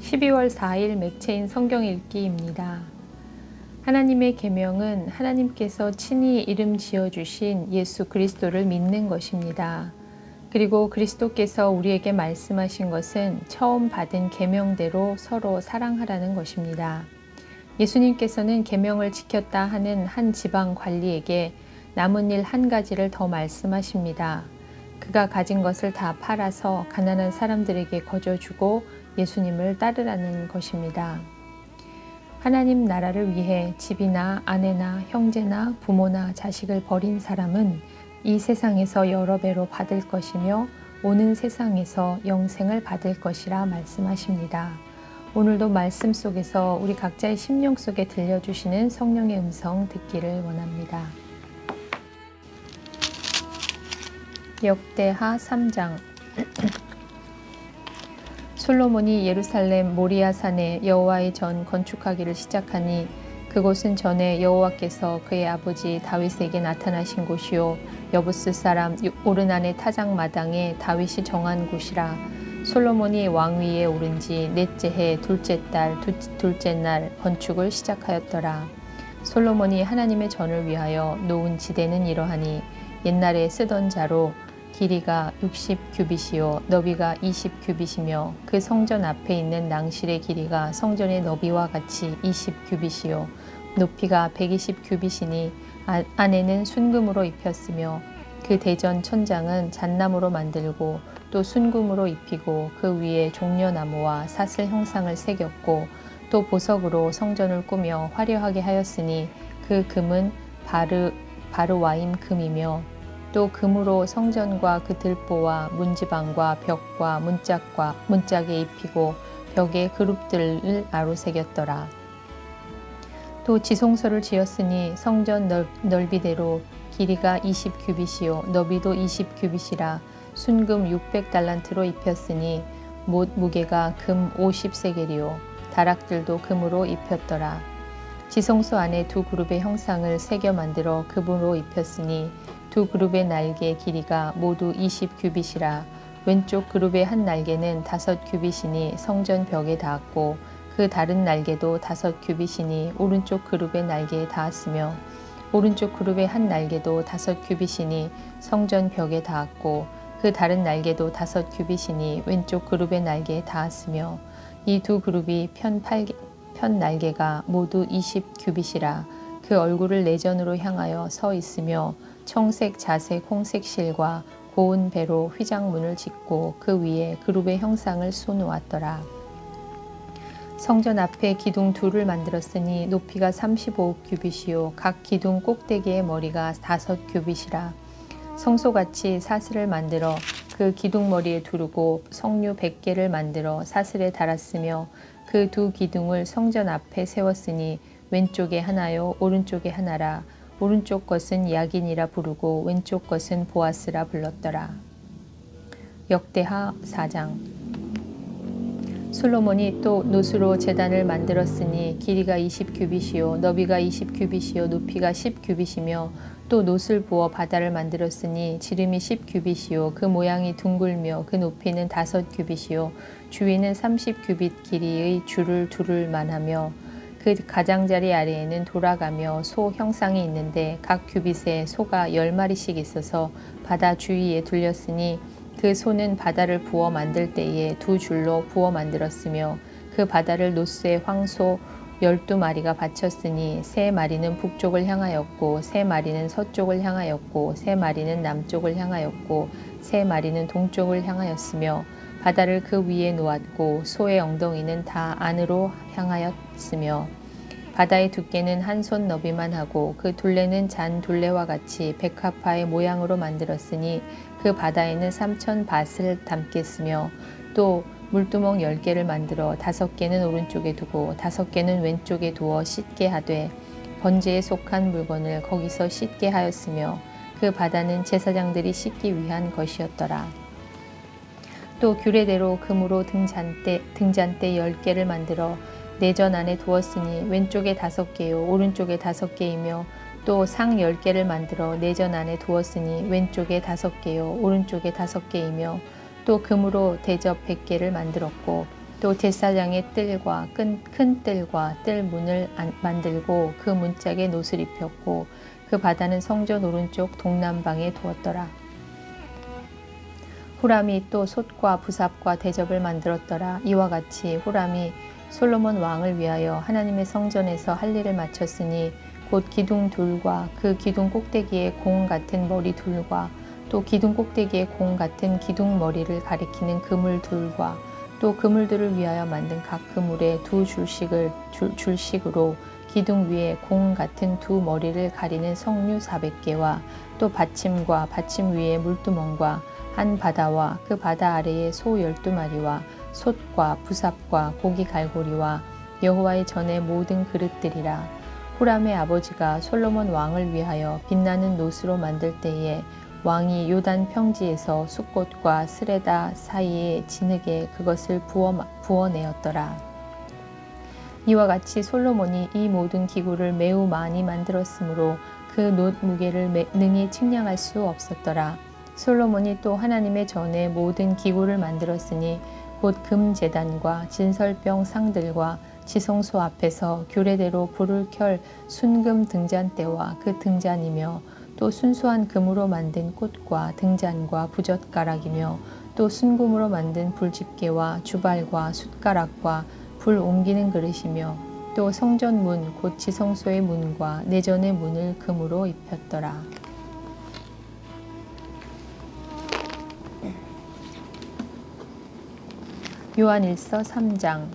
12월 4일 맥체인 성경 읽기입니다. 하나님의 계명은 하나님께서 친히 이름 지어주신 예수 그리스도를 믿는 것입니다. 그리고 그리스도께서 우리에게 말씀하신 것은 처음 받은 계명대로 서로 사랑하라는 것입니다. 예수님께서는 계명을 지켰다 하는 한 지방 관리에게 남은 일 한 가지를 더 말씀하십니다. 그가 가진 것을 다 팔아서 가난한 사람들에게 거저주고 예수님을 따르라는 것입니다. 하나님 나라를 위해 집이나 아내나 형제나 부모나 자식을 버린 사람은 이 세상에서 여러 배로 받을 것이며 오는 세상에서 영생을 받을 것이라 말씀하십니다. 오늘도 말씀 속에서 우리 각자의 심령 속에 들려주시는 성령의 음성 듣기를 원합니다. 역대하 3장 솔로몬이 예루살렘 모리아산에 여호와의 전 건축하기를 시작하니 그곳은 전에 여호와께서 그의 아버지 다윗에게 나타나신 곳이요 여부스 사람 오르난의 타작 마당에 다윗이 정한 곳이라. 솔로몬이 왕위에 오른 지 넷째 해 둘째 달 둘째 날 건축을 시작하였더라. 솔로몬이 하나님의 전을 위하여 놓은 지대는 이러하니 옛날에 쓰던 자로 길이가 60규빗이요 너비가 20규빗이며 그 성전 앞에 있는 낭실의 길이가 성전의 너비와 같이 20규빗이요 높이가 120규빗이니 안에는 순금으로 입혔으며 그 대전 천장은 잣나무로 만들고 또 순금으로 입히고 그 위에 종려나무와 사슬 형상을 새겼고 또 보석으로 성전을 꾸며 화려하게 하였으니 그 금은 바르와임 금이며 또 금으로 성전과 그 들보와 문지방과 벽과 문짝에 입히고 벽에 그룹들을 아로새겼더라. 또 지성소를 지었으니 성전 넓이대로 길이가 20규빗이요 너비도 20규빗이라 순금 600달란트로 입혔으니 못 무게가 금 50세겔이요 다락들도 금으로 입혔더라. 지성소 안에 두 그룹의 형상을 새겨 만들어 금으로 입혔으니 두 그룹의 날개 길이가 모두 20규빗이라. 왼쪽 그룹의 한 날개는 5규빗이니 성전 벽에 닿았고 그 다른 날개도 5규빗이니 오른쪽 그룹의 날개에 닿았으며 오른쪽 그룹의 한 날개도 5규빗이니 성전 벽에 닿았고 그 다른 날개도 5규빗이니 왼쪽 그룹의 날개에 닿았으며 이 두 그룹이 편 날개가 모두 20규빗이라. 그 얼굴을 내전으로 향하여 서 있으며 청색, 자색, 홍색 실과 고운 배로 휘장문을 짓고 그 위에 그룹의 형상을 쏘놓았더라. 성전 앞에 기둥 둘을 만들었으니 높이가 35규빗이요 각 기둥 꼭대기의 머리가 5규빗이라. 성소같이 사슬을 만들어 그 기둥 머리에 두르고 성류 100개를 만들어 사슬에 달았으며 그 두 기둥을 성전 앞에 세웠으니 왼쪽에 하나요 오른쪽에 하나라. 오른쪽 것은 야긴이라 부르고 왼쪽 것은 보아스라 불렀더라. 역대하 4장 솔로몬이 또 노수로 제단을 만들었으니 길이가 20규빗이요 너비가 20규빗이요 높이가 10규빗이며 또 노술 부어 바다를 만들었으니 지름이 10규빗이요 그 모양이 둥글며 그 높이는 5규빗이요 주위는 30규빗 길이의 줄을 두를 만하며 그 가장자리 아래에는 돌아가며 소 형상이 있는데 각 규빗에 소가 10마리씩 있어서 바다 주위에 둘렸으니 그 소는 바다를 부어 만들 때에 두 줄로 부어 만들었으며 그 바다를 노스의 황소 12마리가 바쳤으니 3마리는 북쪽을 향하였고 3마리는 서쪽을 향하였고 3마리는 남쪽을 향하였고 3마리는 동쪽을 향하였으며 바다를 그 위에 놓았고 소의 엉덩이는 다 안으로 향하였으며 바다의 두께는 한 손 너비만 하고 그 둘레는 잔 둘레와 같이 백합화의 모양으로 만들었으니 그 바다에는 3000밧을 담겠으며 또 물두멍 10개를 만들어 5개는 오른쪽에 두고 5개는 왼쪽에 두어 씻게 하되 번제에 속한 물건을 거기서 씻게 하였으며 그 바다는 제사장들이 씻기 위한 것이었더라. 또 규례대로 금으로 등잔대 10개를 만들어 내전 안에 두었으니 왼쪽에 5개요 오른쪽에 5개이며 또 상 10개를 만들어 내전 안에 두었으니 왼쪽에 5개요 오른쪽에 5개이며 또 금으로 대접 100개를 만들었고 또 제사장의 뜰과 큰 뜰과 뜰 문을 만들고 그 문짝에 놋을 입혔고 그 바다는 성전 오른쪽 동남방에 두었더라. 후람이 또 솥과 부삽과 대접을 만들었더라. 이와 같이 후람이 솔로몬 왕을 위하여 하나님의 성전에서 할 일을 마쳤으니 곧 기둥 둘과 그 기둥 꼭대기에 공 같은 머리 둘과 또 기둥 꼭대기에 공 같은 기둥 머리를 가리키는 그물 둘과 또 그물들을 위하여 만든 각 그물에 두 줄씩으로 기둥 위에 공 같은 두 머리를 가리는 석류 400개와 또 받침과 받침 위에 물두멍과 한 바다와 그 바다 아래에 소 12마리와 솥과 부삽과 고기 갈고리와 여호와의 전의 모든 그릇들이라. 후람의 아버지가 솔로몬 왕을 위하여 빛나는 놋으로 만들 때에 왕이 요단 평지에서 숫꽃과 스레다 사이에 진흙에 그것을 부어내었더라. 이와 같이 솔로몬이 이 모든 기구를 매우 많이 만들었으므로 그 놋 무게를 능히 측량할 수 없었더라. 솔로몬이 또 하나님의 전에 모든 기구를 만들었으니 곧 금제단과 진설병 상들과 지성소 앞에서 규례대로 불을 켤 순금 등잔대와 그 등잔이며 또 순수한 금으로 만든 꽃과 등잔과 부젓가락이며 또 순금으로 만든 불집게와 주발과 숟가락과 불 옮기는 그릇이며 또 성전 문 곧 지성소의 문과 내전의 문을 금으로 입혔더라. 요한일서 3장.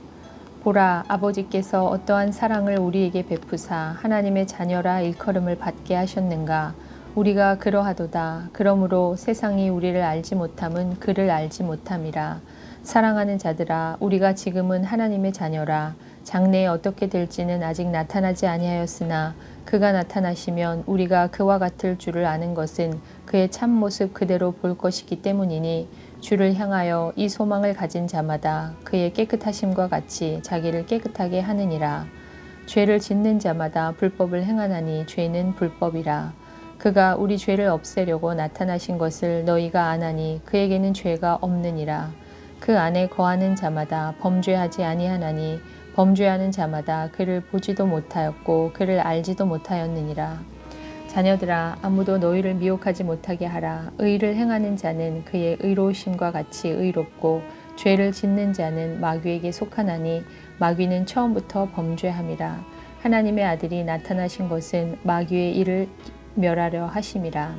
보라, 아버지께서 어떠한 사랑을 우리에게 베푸사 하나님의 자녀라 일컬음을 받게 하셨는가. 우리가 그러하도다. 그러므로 세상이 우리를 알지 못함은 그를 알지 못함이라. 사랑하는 자들아, 우리가 지금은 하나님의 자녀라. 장래에 어떻게 될지는 아직 나타나지 아니하였으나 그가 나타나시면 우리가 그와 같을 줄을 아는 것은 그의 참모습 그대로 볼 것이기 때문이니 주를 향하여 이 소망을 가진 자마다 그의 깨끗하심과 같이 자기를 깨끗하게 하느니라. 죄를 짓는 자마다 불법을 행하나니 죄는 불법이라. 그가 우리 죄를 없애려고 나타나신 것을 너희가 아나니 그에게는 죄가 없느니라. 그 안에 거하는 자마다 범죄하지 아니하나니 범죄하는 자마다 그를 보지도 못하였고 그를 알지도 못하였느니라. 자녀들아, 아무도 너희를 미혹하지 못하게 하라. 의를 행하는 자는 그의 의로우심과 같이 의롭고 죄를 짓는 자는 마귀에게 속하나니 마귀는 처음부터 범죄함이라. 하나님의 아들이 나타나신 것은 마귀의 일을 멸하려 하심이라.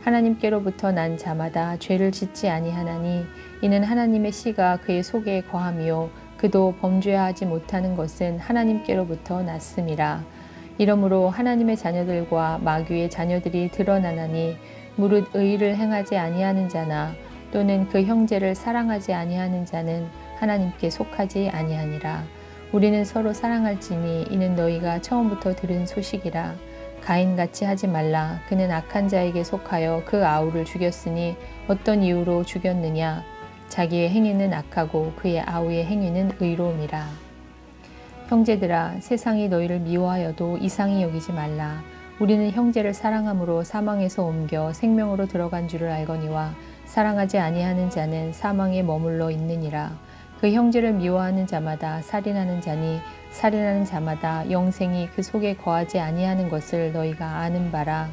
하나님께로부터 난 자마다 죄를 짓지 아니하나니 이는 하나님의 씨가 그의 속에 거함이요 그도 범죄하지 못하는 것은 하나님께로부터 났음이라. 이러므로 하나님의 자녀들과 마귀의 자녀들이 드러나나니 무릇 의를 행하지 아니하는 자나 또는 그 형제를 사랑하지 아니하는 자는 하나님께 속하지 아니하니라. 우리는 서로 사랑할지니 이는 너희가 처음부터 들은 소식이라. 가인같이 하지 말라. 그는 악한 자에게 속하여 그 아우를 죽였으니 어떤 이유로 죽였느냐. 자기의 행위는 악하고 그의 아우의 행위는 의로움이라. 형제들아, 세상이 너희를 미워하여도 이상히 여기지 말라. 우리는 형제를 사랑함으로 사망에서 옮겨 생명으로 들어간 줄을 알거니와 사랑하지 아니하는 자는 사망에 머물러 있느니라. 그 형제를 미워하는 자마다 살인하는 자니 살인하는 자마다 영생이 그 속에 거하지 아니하는 것을 너희가 아는 바라.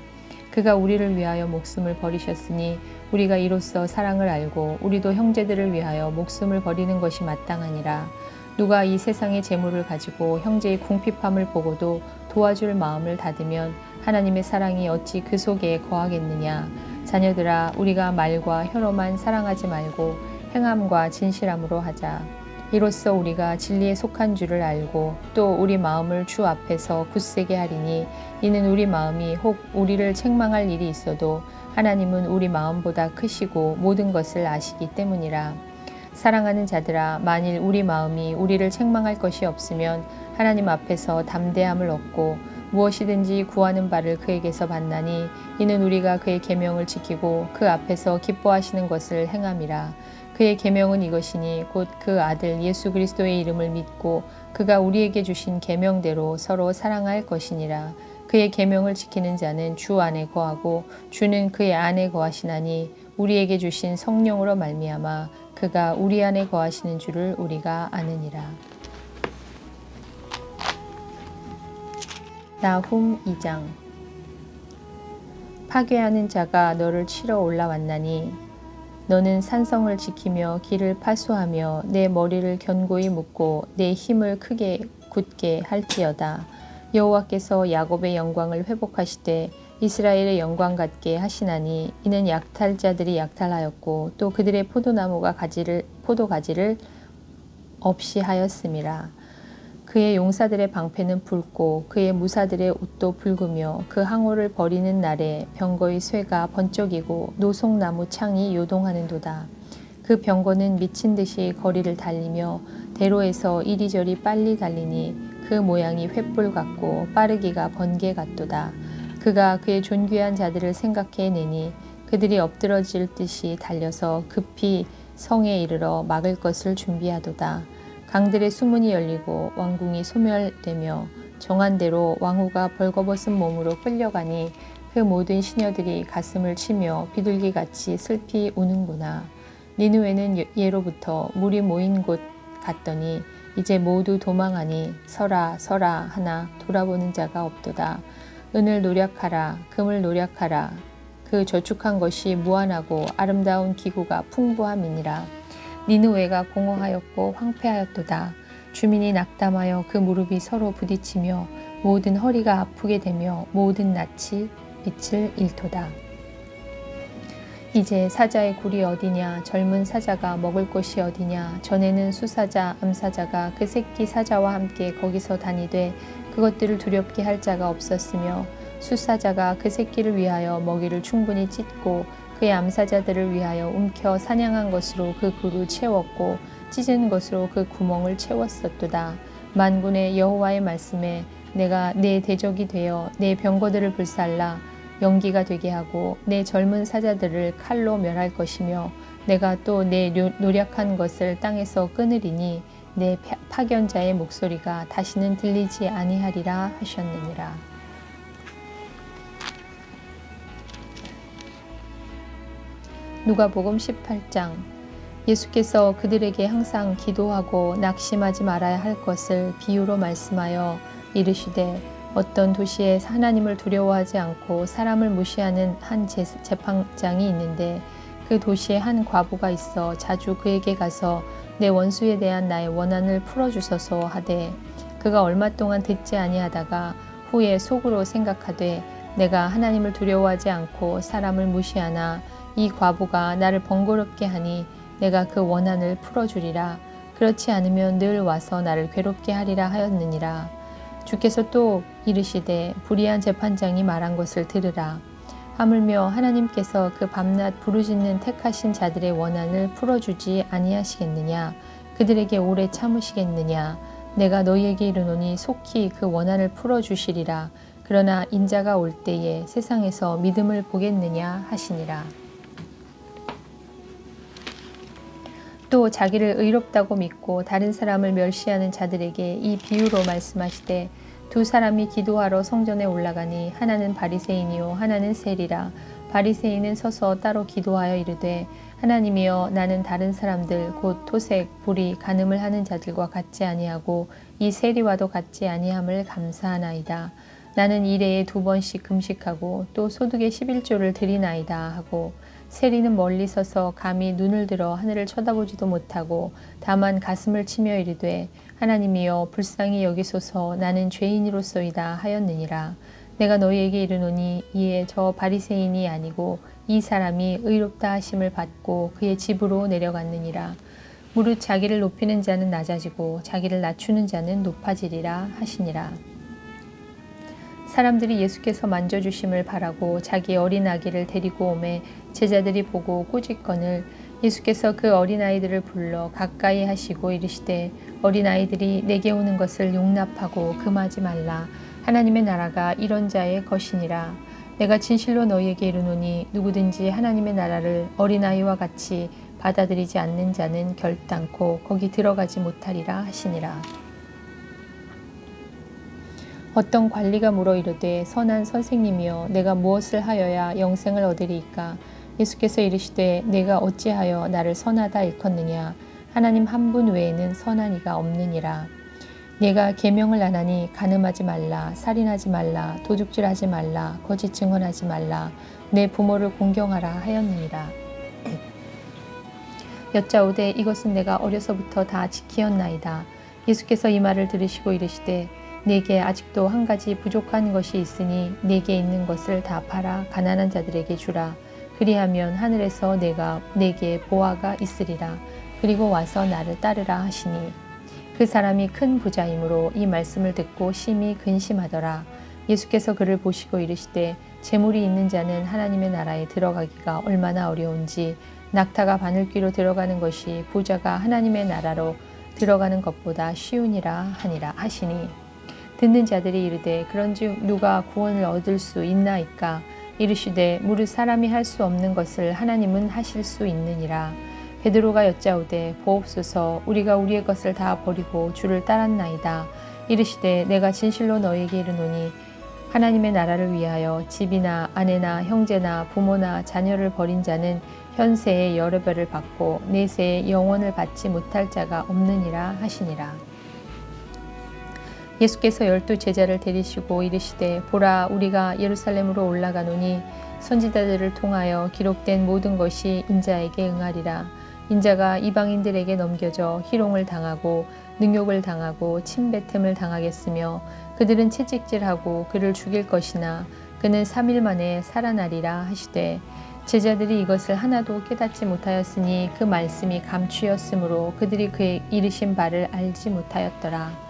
그가 우리를 위하여 목숨을 버리셨으니 우리가 이로써 사랑을 알고 우리도 형제들을 위하여 목숨을 버리는 것이 마땅하니라. 누가 이 세상의 재물을 가지고 형제의 궁핍함을 보고도 도와줄 마음을 닫으면 하나님의 사랑이 어찌 그 속에 거하겠느냐. 자녀들아, 우리가 말과 혀로만 사랑하지 말고 행함과 진실함으로 하자. 이로써 우리가 진리에 속한 줄을 알고 또 우리 마음을 주 앞에서 굳세게 하리니 이는 우리 마음이 혹 우리를 책망할 일이 있어도 하나님은 우리 마음보다 크시고 모든 것을 아시기 때문이라. 사랑하는 자들아, 만일 우리 마음이 우리를 책망할 것이 없으면 하나님 앞에서 담대함을 얻고 무엇이든지 구하는 바를 그에게서 받나니 이는 우리가 그의 계명을 지키고 그 앞에서 기뻐하시는 것을 행함이라. 그의 계명은 이것이니 곧 그 아들 예수 그리스도의 이름을 믿고 그가 우리에게 주신 계명대로 서로 사랑할 것이니라. 그의 계명을 지키는 자는 주 안에 거하고 주는 그의 안에 거하시나니 우리에게 주신 성령으로 말미암아 그가 우리 안에 거하시는 줄을 우리가 아느니라. 나훔 2장. 파괴하는 자가 너를 치러 올라왔나니 너는 산성을 지키며 길을 파수하며 내 머리를 견고히 묶고 내 힘을 크게 굳게 할지어다. 여호와께서 야곱의 영광을 회복하시되 이스라엘의 영광 같게 하시나니 이는 약탈자들이 약탈하였고 또 그들의 포도가지를 없이 하였음이라. 그의 용사들의 방패는 붉고 그의 무사들의 옷도 붉으며 그 항오를 버리는 날에 병거의 쇠가 번쩍이고 노송나무 창이 요동하는도다. 그 병거는 미친 듯이 거리를 달리며 대로에서 이리저리 빨리 달리니 그 모양이 횃불 같고 빠르기가 번개 같도다. 그가 그의 존귀한 자들을 생각해내니 그들이 엎드러질 듯이 달려서 급히 성에 이르러 막을 것을 준비하도다. 강들의 수문이 열리고 왕궁이 소멸되며 정한 대로 왕후가 벌거벗은 몸으로 끌려가니 그 모든 시녀들이 가슴을 치며 비둘기같이 슬피 우는구나. 니느웨는 예로부터 물이 모인 곳 같더니 이제 모두 도망하니 서라 서라 하나 돌아보는 자가 없도다. 은을 노력하라 금을 노력하라. 그 저축한 것이 무한하고 아름다운 기구가 풍부함이니라. 니느웨가 공허하였고 황폐하였도다. 주민이 낙담하여 그 무릎이 서로 부딪히며 모든 허리가 아프게 되며 모든 낯이 빛을 잃도다. 이제 사자의 굴이 어디냐? 젊은 사자가 먹을 곳이 어디냐? 전에는 수사자, 암사자가 그 새끼 사자와 함께 거기서 다니되 그것들을 두렵게 할 자가 없었으며 수사자가 그 새끼를 위하여 먹이를 충분히 찢고 그의 암사자들을 위하여 움켜 사냥한 것으로 그 굴을 채웠고 찢은 것으로 그 구멍을 채웠었도다. 만군의 여호와의 말씀에 내가 내 대적이 되어 내 병거들을 불살라 연기가 되게 하고 내 젊은 사자들을 칼로 멸할 것이며 내가 또 내 노력한 것을 땅에서 끊으리니 내 파견자의 목소리가 다시는 들리지 아니하리라 하셨느니라. 누가복음 18장. 예수께서 그들에게 항상 기도하고 낙심하지 말아야 할 것을 비유로 말씀하여 이르시되 어떤 도시에 하나님을 두려워하지 않고 사람을 무시하는 한 재판장이 있는데 그 도시에 한 과부가 있어 자주 그에게 가서 내 원수에 대한 나의 원한을 풀어주소서 하되 그가 얼마 동안 듣지 아니하다가 후에 속으로 생각하되 내가 하나님을 두려워하지 않고 사람을 무시하나 이 과부가 나를 번거롭게 하니 내가 그 원한을 풀어주리라. 그렇지 않으면 늘 와서 나를 괴롭게 하리라 하였느니라. 주께서 또 이르시되 불의한 재판장이 말한 것을 들으라. 하물며 하나님께서 그 밤낮 부르짖는 택하신 자들의 원한을 풀어주지 아니하시겠느냐? 그들에게 오래 참으시겠느냐? 내가 너희에게 이르노니 속히 그 원한을 풀어주시리라. 그러나 인자가 올 때에 세상에서 믿음을 보겠느냐 하시니라. 또 자기를 의롭다고 믿고 다른 사람을 멸시하는 자들에게 이 비유로 말씀하시되 두 사람이 기도하러 성전에 올라가니 하나는 바리새인이요 하나는 세리라. 바리새인은 서서 따로 기도하여 이르되 하나님이여 나는 다른 사람들 곧 토색, 불의, 간음을 하는 자들과 같지 아니하고 이 세리와도 같지 아니함을 감사하나이다. 나는 일해에 2번씩 금식하고 또 소득의 11조를 드리나이다 하고 세리는 멀리 서서 감히 눈을 들어 하늘을 쳐다보지도 못하고 다만 가슴을 치며 이르되 하나님이여 불쌍히 여기소서 나는 죄인이로소이다 하였느니라. 내가 너희에게 이르노니 이에 저 바리새인이 아니고 이 사람이 의롭다 하심을 받고 그의 집으로 내려갔느니라. 무릇 자기를 높이는 자는 낮아지고 자기를 낮추는 자는 높아지리라 하시니라. 사람들이 예수께서 만져주심을 바라고 자기 어린 아기를 데리고 오매 제자들이 보고 꾸짖거늘 예수께서 그 어린아이들을 불러 가까이 하시고 이르시되 어린아이들이 내게 오는 것을 용납하고 금하지 말라. 하나님의 나라가 이런 자의 것이니라. 내가 진실로 너희에게 이르노니 누구든지 하나님의 나라를 어린아이와 같이 받아들이지 않는 자는 결단코 거기 들어가지 못하리라 하시니라. 어떤 관리가 물어 이르되 선한 선생님이여 내가 무엇을 하여야 영생을 얻으리이까? 예수께서 이르시되 내가 어찌하여 나를 선하다 일컫느냐. 하나님 한 분 외에는 선한 이가 없느니라. 내가 계명을 안 하니 간음하지 말라, 살인하지 말라, 도둑질하지 말라, 거짓 증언하지 말라, 내 부모를 공경하라 하였느니라. 여짜오되 이것은 내가 어려서부터 다 지키었나이다. 예수께서 이 말을 들으시고 이르시되 네게 아직도 한 가지 부족한 것이 있으니 네게 있는 것을 다 팔아 가난한 자들에게 주라. 그리하면 하늘에서 네게 보화가 있으리라. 그리고 와서 나를 따르라 하시니 그 사람이 큰 부자이므로 이 말씀을 듣고 심히 근심하더라. 예수께서 그를 보시고 이르시되 재물이 있는 자는 하나님의 나라에 들어가기가 얼마나 어려운지 낙타가 바늘귀로 들어가는 것이 부자가 하나님의 나라로 들어가는 것보다 쉬우니라 하시니 듣는 자들이 이르되 그런즉 누가 구원을 얻을 수 있나이까. 이르시되 무릇 사람이 할 수 없는 것을 하나님은 하실 수 있느니라. 베드로가 여짜오되 보옵소서 우리가 우리의 것을 다 버리고 주를 따랐나이다. 이르시되 내가 진실로 너희에게 이르노니 하나님의 나라를 위하여 집이나 아내나 형제나 부모나 자녀를 버린 자는 현세에 여러 배를 받고 내세에 영원을 받지 못할 자가 없느니라 하시니라. 예수께서 12 제자를 데리시고 이르시되 보라 우리가 예루살렘으로 올라가노니 선지자들을 통하여 기록된 모든 것이 인자에게 응하리라. 인자가 이방인들에게 넘겨져 희롱을 당하고 능욕을 당하고 침뱉음을 당하겠으며 그들은 채찍질하고 그를 죽일 것이나 그는 3일 만에 살아나리라 하시되 제자들이 이것을 하나도 깨닫지 못하였으니 그 말씀이 감추였으므로 그들이 그의 이르신 바를 알지 못하였더라.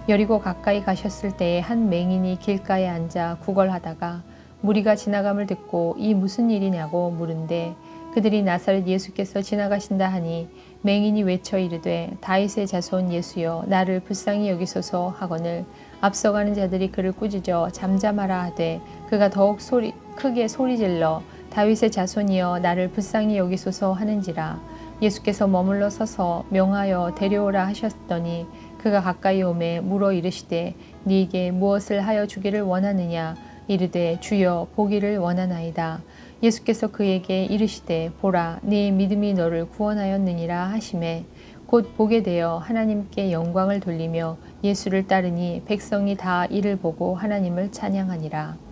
여리고 가까이 가셨을 때에 한 맹인이 길가에 앉아 구걸하다가 무리가 지나감을 듣고 이 무슨 일이냐고 물은데 그들이 나사렛 예수께서 지나가신다 하니 맹인이 외쳐 이르되 다윗의 자손 예수여 나를 불쌍히 여기소서 하거늘 앞서가는 자들이 그를 꾸짖어 잠잠하라 하되 그가 더욱 크게 소리질러 다윗의 자손이여 나를 불쌍히 여기소서 하는지라. 예수께서 머물러 서서 명하여 데려오라 하셨더니 그가 가까이 오매 물어 이르시되 네게 무엇을 하여 주기를 원하느냐. 이르되 주여 보기를 원하나이다. 예수께서 그에게 이르시되 보라 네 믿음이 너를 구원하였느니라 하시매 곧 보게 되어 하나님께 영광을 돌리며 예수를 따르니 백성이 다 이를 보고 하나님을 찬양하니라.